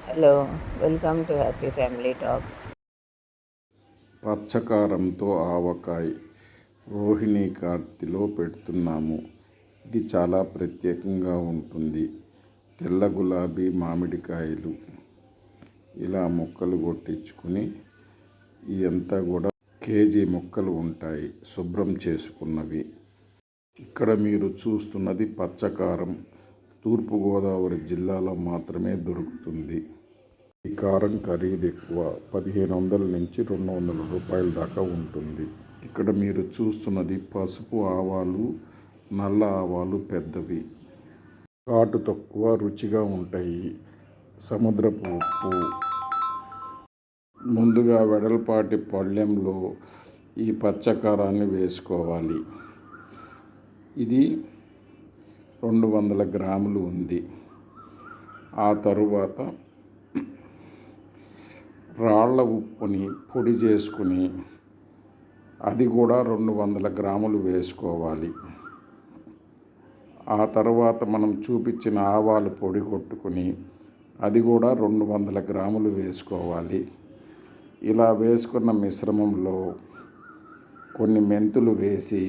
Hello, welcome to happy family talks. పచ్చకారంతో ఆవకాయ రోహిణి కార్తిలో పెడుతున్నాము. ఇది చాలా ప్రత్యేకంగా ఉంటుంది. తెల్ల గులాబీ మామిడికాయలు ఇలా ముక్కలు కొట్టించుకుని ఇదంతా కూడా కేజీ ముక్కలు ఉంటాయి, శుభ్రం చేసుకున్నవి. ఇక్కడ మీరు చూస్తున్నది పచ్చకారం. తూర్పుగోదావరి జిల్లాలో మాత్రమే దొరుకుతుంది. ఈ కారం ఖరీదు ఎక్కువ, 1500 నుంచి 200 రూపాయల దాకా ఉంటుంది. ఇక్కడ మీరు చూస్తున్నది పసుపు ఆవాలు, నల్ల ఆవాలు పెద్దవి, ఘాటు తక్కువ, రుచిగా ఉంటాయి. సముద్రపు ఉప్పు. ముందుగా వెడల్పాటి పళ్ళెంలో ఈ పచ్చకారాన్ని వేసుకోవాలి. ఇది 200 గ్రాములు ఉంది. ఆ తరువాత రాళ్ళ ఉప్పుని పొడి చేసుకుని అది కూడా 200 గ్రాములు వేసుకోవాలి. ఆ తర్వాత మనం చూపించిన ఆవాలు పొడి కొట్టుకుని అది కూడా 200 గ్రాములు వేసుకోవాలి. ఇలా వేసుకున్న మిశ్రమంలో కొన్ని మెంతులు వేసి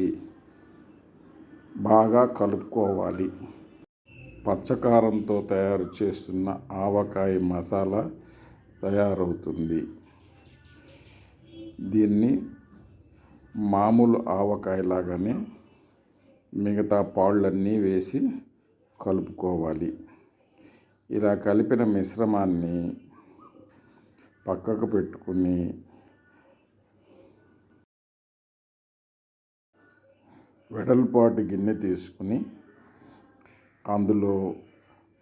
బాగా కలుపుకోవాలి. పచ్చకారంతో తయారు చేస్తున్న ఆవకాయ మసాలా తయారవుతుంది. దీన్ని మామూలు ఆవకాయలాగానే మిగతా పాళ్ళన్నీ వేసి కలుపుకోవాలి. ఇలా కలిపిన మిశ్రమాన్ని పక్కకు పెట్టుకుని వెడల్పాటి గిన్నె తీసుకుని అందులో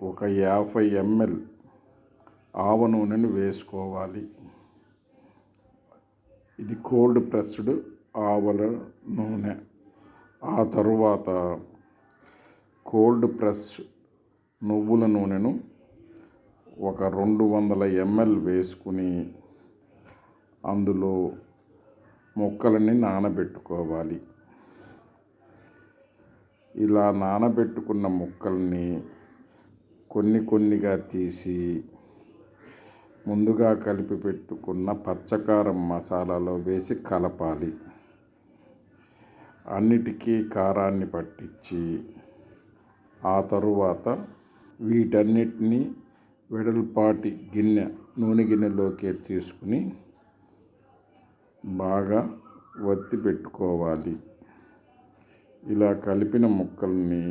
ఒక 50 ml ఆవ నూనెను వేసుకోవాలి. ఇది కోల్డ్ ప్రెస్డ్ ఆవల నూనె. ఆ తరువాత కోల్డ్ ప్రెస్ నువ్వుల నూనెను ఒక 200 ml వేసుకుని అందులో ముక్కలని నానబెట్టుకోవాలి. ఇలా నానబెట్టుకున్న ముక్కల్ని కొన్నిగా తీసి ముందుగా కలిపి పెట్టుకున్న పచ్చకారం మసాలాలో వేసి కలపాలి. అన్నిటికీ కారాన్ని పట్టించి ఆ తరువాత వీటన్నిటినీ వెడల్పాటి నూనె గిన్నెలోకి తీసుకుని బాగా వత్తి పెట్టుకోవాలి. ఇలా కలిపిన ముక్కల్ని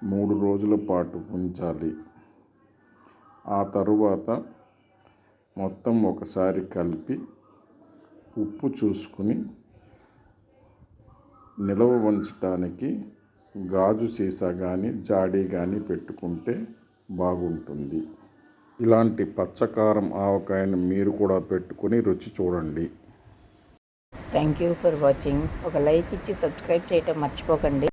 3 రోజుల పాటు ఉంచాలి. ఆ తరువాత మొత్తం ఒకసారి కలిపి ఉప్పు చూసుకుని నిలవ ఉంచడానికి గాజు సీసా కానీ జాడీ కానీ పెట్టుకుంటే బాగుంటుంది. ఇలాంటి పచ్చకారం ఆవకాయను మీరు కూడా పెట్టుకుని రుచి చూడండి. Thank you for watching. ఒక లైక్ ఇచ్చి సబ్స్క్రైబ్ చేయటం మర్చిపోకండి.